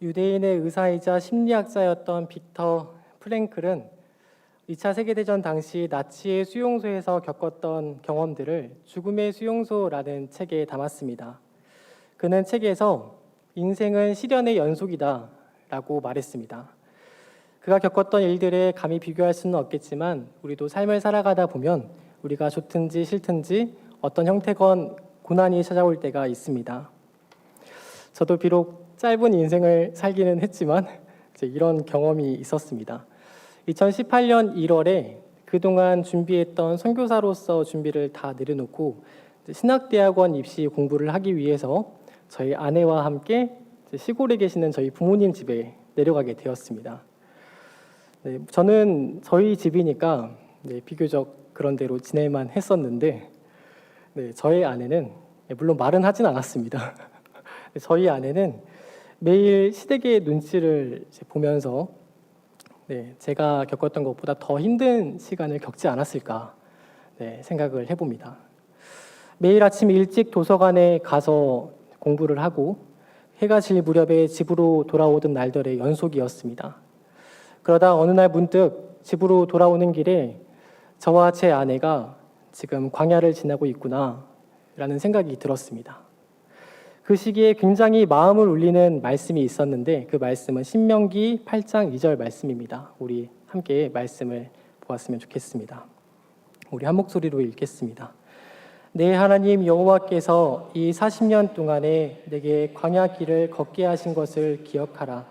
유대인의 의사이자 심리학자였던 빅터 프랭클은 2차 세계대전 당시 나치의 수용소에서 겪었던 경험들을 죽음의 수용소라는 책에 담았습니다. 그는 책에서 인생은 시련의 연속이다 라고 말했습니다. 그가 겪었던 일들에 감히 비교할 수는 없겠지만 우리도 삶을 살아가다 보면 우리가 좋든지 싫든지 어떤 형태건 고난이 찾아올 때가 있습니다. 저도 비록 짧은 인생을 살기는 했지만 이런 경험이 있었습니다. 2018년 1월에 그동안 준비했던 선교사로서 준비를 다 내려놓고 신학대학원 입시 공부를 하기 위해서 저희 아내와 함께 시골에 계시는 저희 부모님 집에 내려가게 되었습니다. 저는 저희 집이니까 비교적 그런 대로 지낼만 했었는데 저희 아내는 물론 말은 하진 않았습니다. 저희 아내는 매일 시댁의 눈치를 보면서 제가 겪었던 것보다 더 힘든 시간을 겪지 않았을까 생각을 해봅니다. 매일 아침 일찍 도서관에 가서 공부를 하고 해가 질 무렵에 집으로 돌아오던 날들의 연속이었습니다. 그러다 어느 날 문득 집으로 돌아오는 길에 저와 제 아내가 지금 광야를 지나고 있구나 라는 생각이 들었습니다. 그 시기에 굉장히 마음을 울리는 말씀이 있었는데 그 말씀은 신명기 8장 2절 말씀입니다. 우리 함께 말씀을 보았으면 좋겠습니다. 우리 한 목소리로 읽겠습니다. 내 하나님 여호와께서 이 40년 동안에 내게 광야 길을 걷게 하신 것을 기억하라.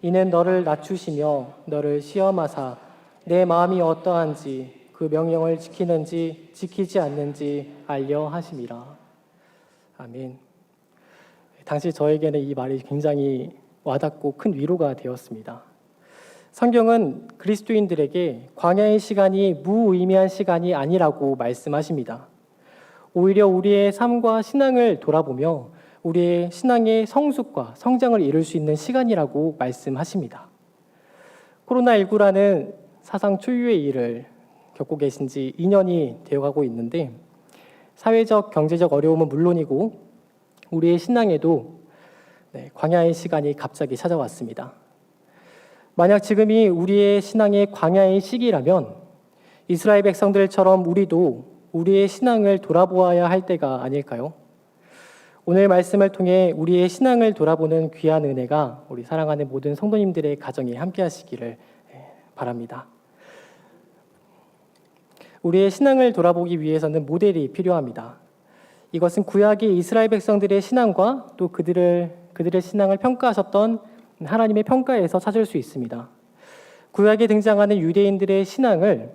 이는 너를 낮추시며 너를 시험하사 내 마음이 어떠한지 그 명령을 지키는지 지키지 않는지 알려 하심이라. 아멘. 당시 저에게는 이 말이 굉장히 와닿고 큰 위로가 되었습니다. 성경은 그리스도인들에게 광야의 시간이 무의미한 시간이 아니라고 말씀하십니다. 오히려 우리의 삶과 신앙을 돌아보며 우리의 신앙의 성숙과 성장을 이룰 수 있는 시간이라고 말씀하십니다. 코로나19라는 사상 초유의 일을 겪고 계신 지 2년이 되어가고 있는데 사회적, 경제적 어려움은 물론이고 우리의 신앙에도 광야의 시간이 갑자기 찾아왔습니다. 만약 지금이 우리의 신앙의 광야의 시기라면 이스라엘 백성들처럼 우리도 우리의 신앙을 돌아보아야 할 때가 아닐까요? 오늘 말씀을 통해 우리의 신앙을 돌아보는 귀한 은혜가 우리 사랑하는 모든 성도님들의 가정에 함께 하시기를 바랍니다. 우리의 신앙을 돌아보기 위해서는 모델이 필요합니다. 이것은 구약의 이스라엘 백성들의 신앙과 또 그들의 신앙을 평가하셨던 하나님의 평가에서 찾을 수 있습니다. 구약에 등장하는 유대인들의 신앙을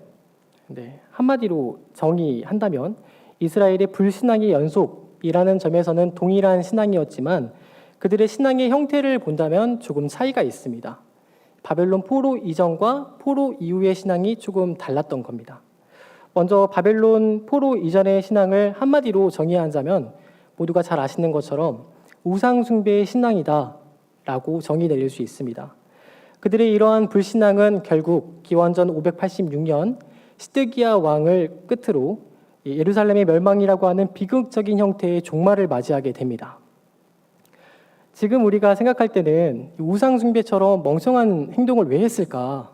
한마디로 정의한다면 이스라엘의 불신앙의 연속이라는 점에서는 동일한 신앙이었지만 그들의 신앙의 형태를 본다면 조금 차이가 있습니다. 바벨론 포로 이전과 포로 이후의 신앙이 조금 달랐던 겁니다. 먼저 바벨론 포로 이전의 신앙을 한마디로 정의하자면 모두가 잘 아시는 것처럼 우상 숭배의 신앙이다 라고 정의 내릴 수 있습니다. 그들의 이러한 불신앙은 결국 기원전 586년 시드기야 왕을 끝으로 예루살렘의 멸망이라고 하는 비극적인 형태의 종말을 맞이하게 됩니다. 지금 우리가 생각할 때는 우상 숭배처럼 멍청한 행동을 왜 했을까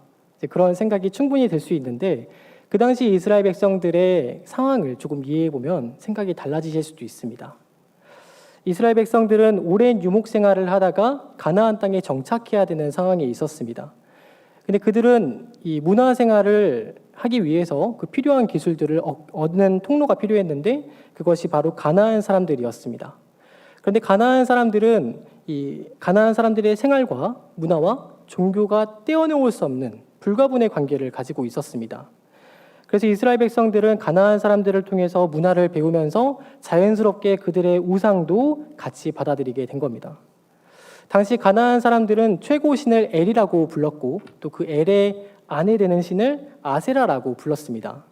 그런 생각이 충분히 들 수 있는데 그 당시 이스라엘 백성들의 상황을 조금 이해해보면 생각이 달라지실 수도 있습니다. 이스라엘 백성들은 오랜 유목 생활을 하다가 가나안 땅에 정착해야 되는 상황에 있었습니다. 근데 그들은 이 문화 생활을 하기 위해서 그 필요한 기술들을 얻는 통로가 필요했는데 그것이 바로 가나안 사람들이었습니다. 그런데 가나안 사람들은 이 가나안 사람들의 생활과 문화와 종교가 떼어놓을 수 없는 불가분의 관계를 가지고 있었습니다. 그래서 이스라엘 백성들은 가나안 사람들을 통해서 문화를 배우면서 자연스럽게 그들의 우상도 같이 받아들이게 된 겁니다. 당시 가나안 사람들은 최고 신을 엘이라고 불렀고 또 그 엘의 아내 되는 신을 아세라라고 불렀습니다.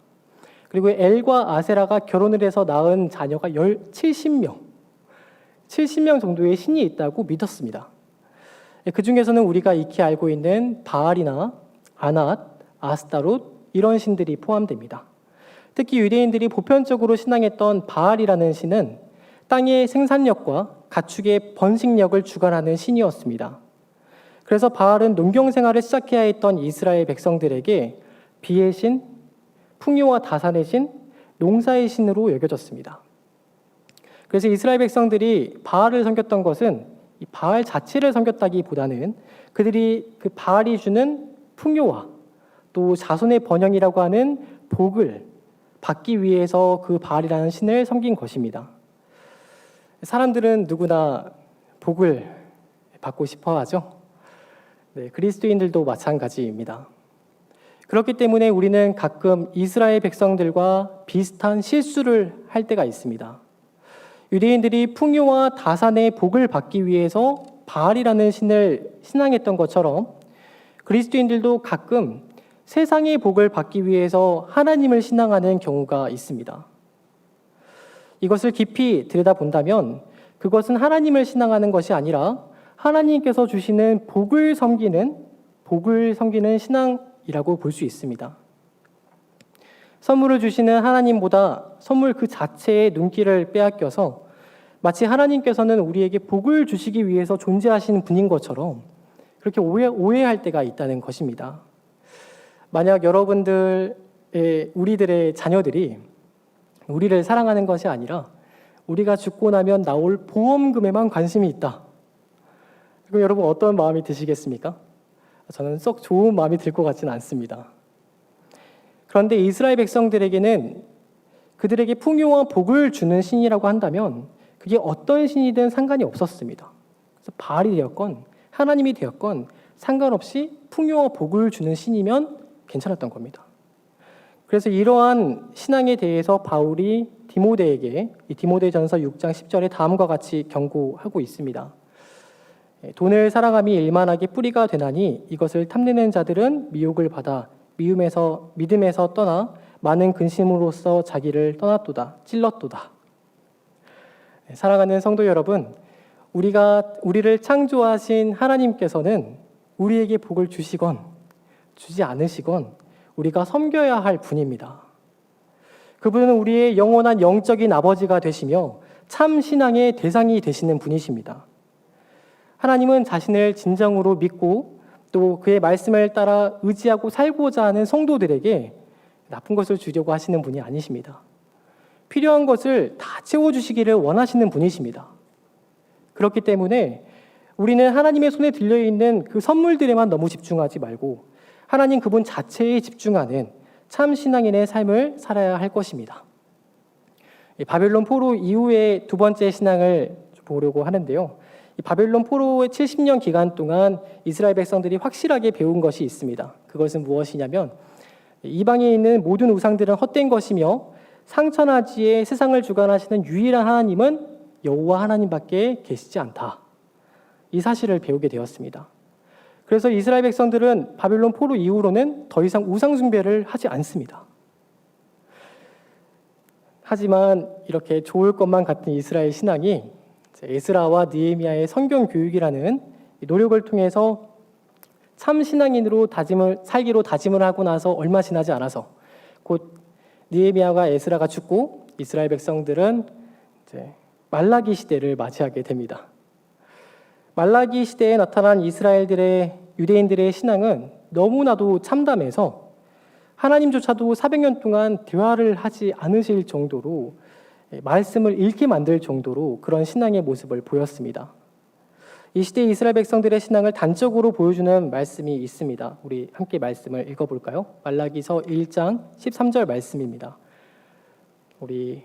그리고 엘과 아세라가 결혼을 해서 낳은 자녀가 70명 정도의 신이 있다고 믿었습니다. 그 중에서는 우리가 익히 알고 있는 바알이나 아낫, 아스타롯 이런 신들이 포함됩니다. 특히 유대인들이 보편적으로 신앙했던 바알이라는 신은 땅의 생산력과 가축의 번식력을 주관하는 신이었습니다. 그래서 바알은 농경 생활을 시작해야 했던 이스라엘 백성들에게 비의 신, 풍요와 다산의 신, 농사의 신으로 여겨졌습니다. 그래서 이스라엘 백성들이 바알을 섬겼던 것은 이 바알 자체를 섬겼다기보다는 그들이 그 바알이 주는 풍요와 또 자손의 번영이라고 하는 복을 받기 위해서 그 바알이라는 신을 섬긴 것입니다. 사람들은 누구나 복을 받고 싶어 하죠. 네, 그리스도인들도 마찬가지입니다. 그렇기 때문에 우리는 가끔 이스라엘 백성들과 비슷한 실수를 할 때가 있습니다. 유대인들이 풍요와 다산의 복을 받기 위해서 바알이라는 신을 신앙했던 것처럼 그리스도인들도 가끔 세상의 복을 받기 위해서 하나님을 신앙하는 경우가 있습니다. 이것을 깊이 들여다본다면 그것은 하나님을 신앙하는 것이 아니라 하나님께서 주시는 복을 섬기는 신앙이라고 볼 수 있습니다. 선물을 주시는 하나님보다 선물 그 자체의 눈길을 빼앗겨서 마치 하나님께서는 우리에게 복을 주시기 위해서 존재하시는 분인 것처럼 그렇게 오해할 때가 있다는 것입니다. 만약 우리들의 자녀들이 우리를 사랑하는 것이 아니라 우리가 죽고 나면 나올 보험금에만 관심이 있다. 그럼 여러분 어떤 마음이 드시겠습니까? 저는 썩 좋은 마음이 들 것 같지는 않습니다. 그런데 이스라엘 백성들에게는 그들에게 풍요와 복을 주는 신이라고 한다면 그게 어떤 신이든 상관이 없었습니다. 그래서 바알이 되었건 하나님이 되었건 상관없이 풍요와 복을 주는 신이면 괜찮았던 겁니다. 그래서 이러한 신앙에 대해서 바울이 디모데에게 디모데전서 6장 10절에 다음과 같이 경고하고 있습니다. 돈을 사랑함이 일만하게 뿌리가 되나니 이것을 탐내는 자들은 미혹을 받아 믿음에서 떠나 많은 근심으로써 자기를 떠났도다 찔렀도다. 사랑하는 성도 여러분, 우리를 창조하신 하나님께서는 우리에게 복을 주시건 주지 않으시건 우리가 섬겨야 할 분입니다. 그분은 우리의 영원한 영적인 아버지가 되시며 참 신앙의 대상이 되시는 분이십니다. 하나님은 자신을 진정으로 믿고 또 그의 말씀을 따라 의지하고 살고자 하는 성도들에게 나쁜 것을 주려고 하시는 분이 아니십니다. 필요한 것을 다 채워주시기를 원하시는 분이십니다. 그렇기 때문에 우리는 하나님의 손에 들려있는 그 선물들에만 너무 집중하지 말고 하나님 그분 자체에 집중하는 참 신앙인의 삶을 살아야 할 것입니다. 바벨론 포로 이후의 두 번째 신앙을 보려고 하는데요. 이 바벨론 포로의 70년 기간 동안 이스라엘 백성들이 확실하게 배운 것이 있습니다. 그것은 무엇이냐면 이방에 있는 모든 우상들은 헛된 것이며 상천하지에 세상을 주관하시는 유일한 하나님은 여호와 하나님밖에 계시지 않다. 이 사실을 배우게 되었습니다. 그래서 이스라엘 백성들은 바벨론 포로 이후로는 더 이상 우상 숭배를 하지 않습니다. 하지만 이렇게 좋을 것만 같은 이스라엘 신앙이 에스라와 느헤미야의 성경 교육이라는 노력을 통해서 참 신앙인으로 살기로 다짐을 하고 나서 얼마 지나지 않아서 곧 느헤미야와 에스라가 죽고 이스라엘 백성들은 이제 말라기 시대를 맞이하게 됩니다. 말라기 시대에 나타난 유대인들의 신앙은 너무나도 참담해서 하나님조차도 400년 동안 대화를 하지 않으실 정도로 말씀을 읽게 만들 정도로 그런 신앙의 모습을 보였습니다. 이 시대 이스라엘 백성들의 신앙을 단적으로 보여주는 말씀이 있습니다. 우리 함께 말씀을 읽어볼까요? 말라기서 1장 13절 말씀입니다. 우리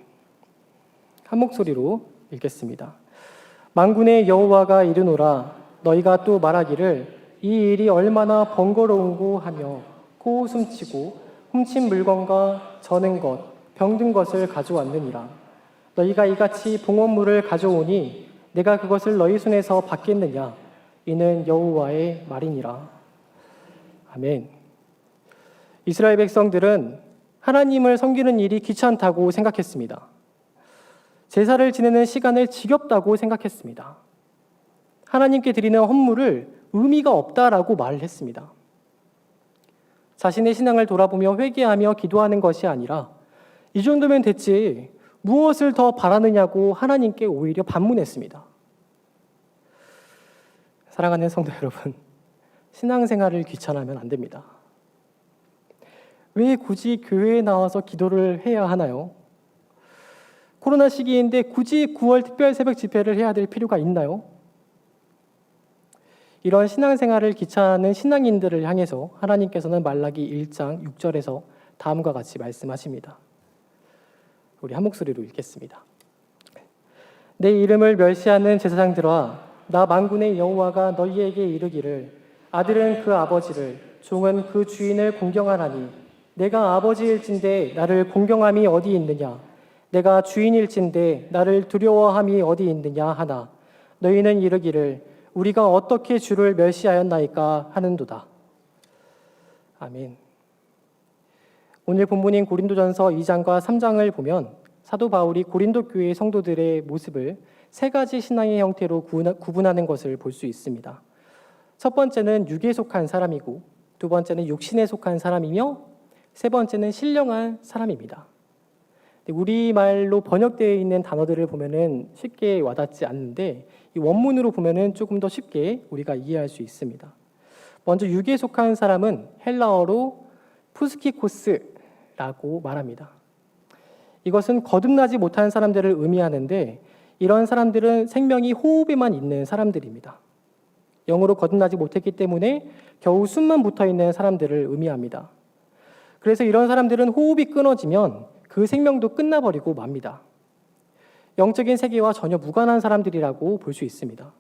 한 목소리로 읽겠습니다. 만군의 여호와가 이르노라 너희가 또 말하기를 이 일이 얼마나 번거로운고 하며 코웃음치고 훔친 물건과 저는 것, 병든 것을 가져왔느니라. 너희가 이같이 봉헌물을 가져오니 내가 그것을 너희 손에서 받겠느냐? 이는 여호와의 말이니라. 아멘. 이스라엘 백성들은 하나님을 섬기는 일이 귀찮다고 생각했습니다. 제사를 지내는 시간을 지겹다고 생각했습니다. 하나님께 드리는 헌물을 의미가 없다라고 말을 했습니다. 자신의 신앙을 돌아보며 회개하며 기도하는 것이 아니라 이 정도면 됐지 무엇을 더 바라느냐고 하나님께 오히려 반문했습니다. 사랑하는 성도 여러분, 신앙생활을 귀찮아하면 안 됩니다. 왜 굳이 교회에 나와서 기도를 해야 하나요? 코로나 시기인데 굳이 9월 특별 새벽 집회를 해야 될 필요가 있나요? 이런 신앙생활을 귀찮아하는 신앙인들을 향해서 하나님께서는 말라기 1장 6절에서 다음과 같이 말씀하십니다. 우리 한 목소리로 읽겠습니다. 내 이름을 멸시하는 제사장들아, 나 만군의 여호와가 너희에게 이르기를 아들은 그 아버지를, 종은 그 주인을 공경하나니 내가 아버지일진데 나를 공경함이 어디 있느냐? 내가 주인일진데 나를 두려워함이 어디 있느냐 하나 너희는 이르기를 우리가 어떻게 주를 멸시하였나이까 하는도다. 아멘. 오늘 본문인 고린도전서 2장과 3장을 보면 사도 바울이 고린도 교회의 성도들의 모습을 세 가지 신앙의 형태로 구분하는 것을 볼 수 있습니다. 첫 번째는 육에 속한 사람이고, 두 번째는 육신에 속한 사람이며, 세 번째는 신령한 사람입니다. 우리말로 번역되어 있는 단어들을 보면은 쉽게 와닿지 않는데 이 원문으로 보면은 조금 더 쉽게 우리가 이해할 수 있습니다. 먼저 육에 속한 사람은 헬라어로 푸스키코스라고 말합니다. 이것은 거듭나지 못한 사람들을 의미하는데 이런 사람들은 생명이 호흡에만 있는 사람들입니다. 영으로 거듭나지 못했기 때문에 겨우 숨만 붙어있는 사람들을 의미합니다. 그래서 이런 사람들은 호흡이 끊어지면 그 생명도 끝나버리고 맙니다. 영적인 세계와 전혀 무관한 사람들이라고 볼 수 있습니다.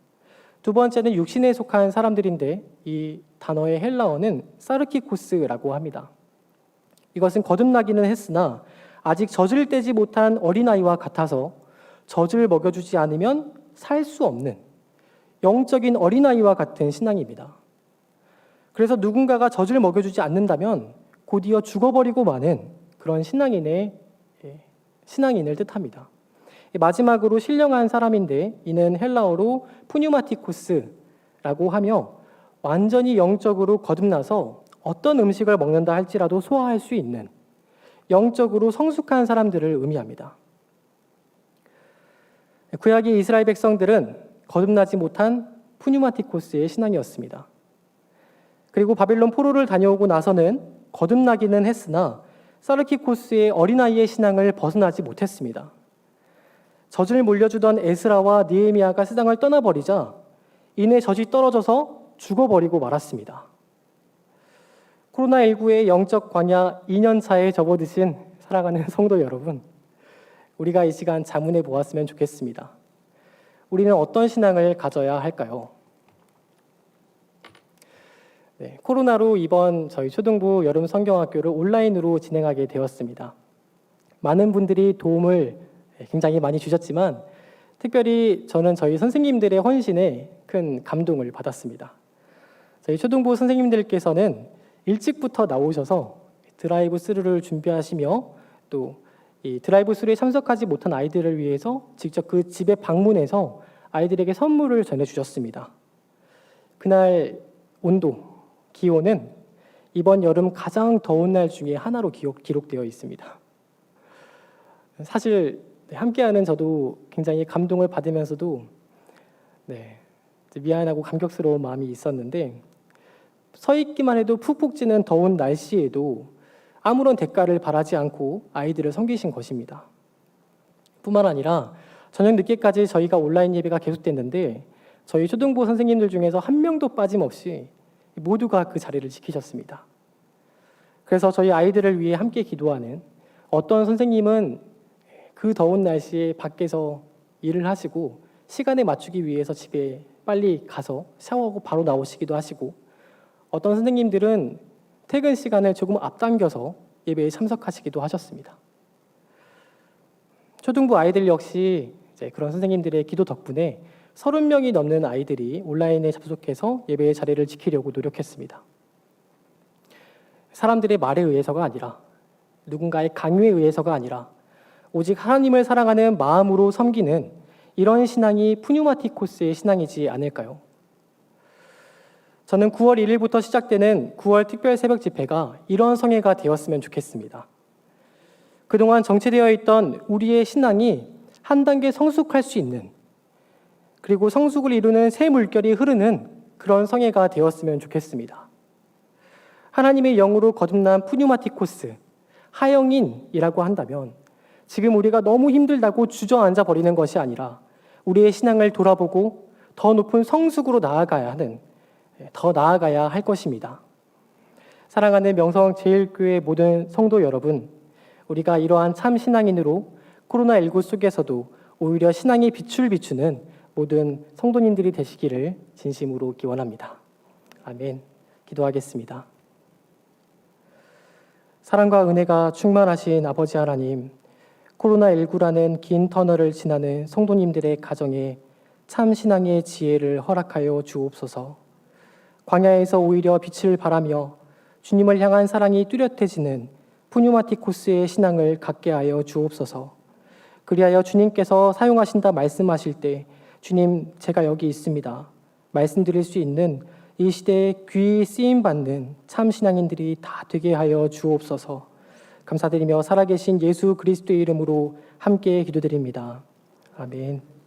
두 번째는 육신에 속한 사람들인데 이 단어의 헬라어는 사르키코스라고 합니다. 이것은 거듭나기는 했으나 아직 젖을 떼지 못한 어린아이와 같아서 젖을 먹여주지 않으면 살 수 없는 영적인 어린아이와 같은 신앙입니다. 그래서 누군가가 젖을 먹여주지 않는다면 곧이어 죽어버리고 마는 그런 신앙인을 뜻합니다. 마지막으로 신령한 사람인데 이는 헬라어로 푸뉴마티코스라고 하며 완전히 영적으로 거듭나서 어떤 음식을 먹는다 할지라도 소화할 수 있는 영적으로 성숙한 사람들을 의미합니다. 구약의 이스라엘 백성들은 거듭나지 못한 푸뉴마티코스의 신앙이었습니다. 그리고 바빌론 포로를 다녀오고 나서는 거듭나기는 했으나 사르키코스의 어린아이의 신앙을 벗어나지 못했습니다. 젖을 물려주던 에스라와 느헤미야가 세상을 떠나버리자 이내 젖이 떨어져서 죽어버리고 말았습니다. 코로나19의 영적 광야 2년 차에 접어드신 사랑하는 성도 여러분, 우리가 이 시간 자문해 보았으면 좋겠습니다. 우리는 어떤 신앙을 가져야 할까요? 네, 코로나로 이번 저희 초등부 여름 성경학교를 온라인으로 진행하게 되었습니다. 많은 분들이 도움을 굉장히 많이 주셨지만 특별히 저는 저희 선생님들의 헌신에 큰 감동을 받았습니다. 저희 초등부 선생님들께서는 일찍부터 나오셔서 드라이브 스루를 준비하시며 또 이 드라이브 스루에 참석하지 못한 아이들을 위해서 직접 그 집에 방문해서 아이들에게 선물을 전해주셨습니다. 그날 온도, 기온은 이번 여름 가장 더운 날 중에 하나로 기록되어 있습니다. 사실 함께하는 저도 굉장히 감동을 받으면서도 미안하고 감격스러운 마음이 있었는데 서 있기만 해도 푹푹 찌는 더운 날씨에도 아무런 대가를 바라지 않고 아이들을 섬기신 것입니다. 뿐만 아니라 저녁 늦게까지 저희가 온라인 예배가 계속됐는데 저희 초등부 선생님들 중에서 한 명도 빠짐없이 모두가 그 자리를 지키셨습니다. 그래서 저희 아이들을 위해 함께 기도하는 어떤 선생님은 그 더운 날씨에 밖에서 일을 하시고 시간에 맞추기 위해서 집에 빨리 가서 샤워하고 바로 나오시기도 하시고 어떤 선생님들은 퇴근 시간을 조금 앞당겨서 예배에 참석하시기도 하셨습니다. 초등부 아이들 역시 그런 선생님들의 기도 덕분에 30명이 넘는 아이들이 온라인에 접속해서 예배의 자리를 지키려고 노력했습니다. 사람들의 말에 의해서가 아니라 누군가의 강요에 의해서가 아니라 오직 하나님을 사랑하는 마음으로 섬기는 이런 신앙이 푸뉴마티코스의 신앙이지 않을까요? 저는 9월 1일부터 시작되는 9월 특별 새벽 집회가 이런 성회가 되었으면 좋겠습니다. 그동안 정체되어 있던 우리의 신앙이 한 단계 성숙할 수 있는 그리고 성숙을 이루는 새 물결이 흐르는 그런 성회가 되었으면 좋겠습니다. 하나님의 영으로 거듭난 푸뉴마티코스, 하영인이라고 한다면 지금 우리가 너무 힘들다고 주저앉아 버리는 것이 아니라 우리의 신앙을 돌아보고 더 높은 성숙으로 더 나아가야 할 것입니다. 사랑하는 명성 제일교회 모든 성도 여러분, 우리가 이러한 참 신앙인으로 코로나19 속에서도 오히려 신앙의 빛을 비추는 모든 성도님들이 되시기를 진심으로 기원합니다. 아멘. 기도하겠습니다. 사랑과 은혜가 충만하신 아버지 하나님, 코로나19라는 긴 터널을 지나는 성도님들의 가정에 참 신앙의 지혜를 허락하여 주옵소서. 광야에서 오히려 빛을 발하며 주님을 향한 사랑이 뚜렷해지는 푸뉴마티코스의 신앙을 갖게 하여 주옵소서. 그리하여 주님께서 사용하신다 말씀하실 때 주님, 제가 여기 있습니다. 말씀드릴 수 있는 이 시대에 귀히 쓰임받는 참 신앙인들이 다 되게 하여 주옵소서. 감사드리며 살아계신 예수 그리스도의 이름으로 함께 기도드립니다. 아멘.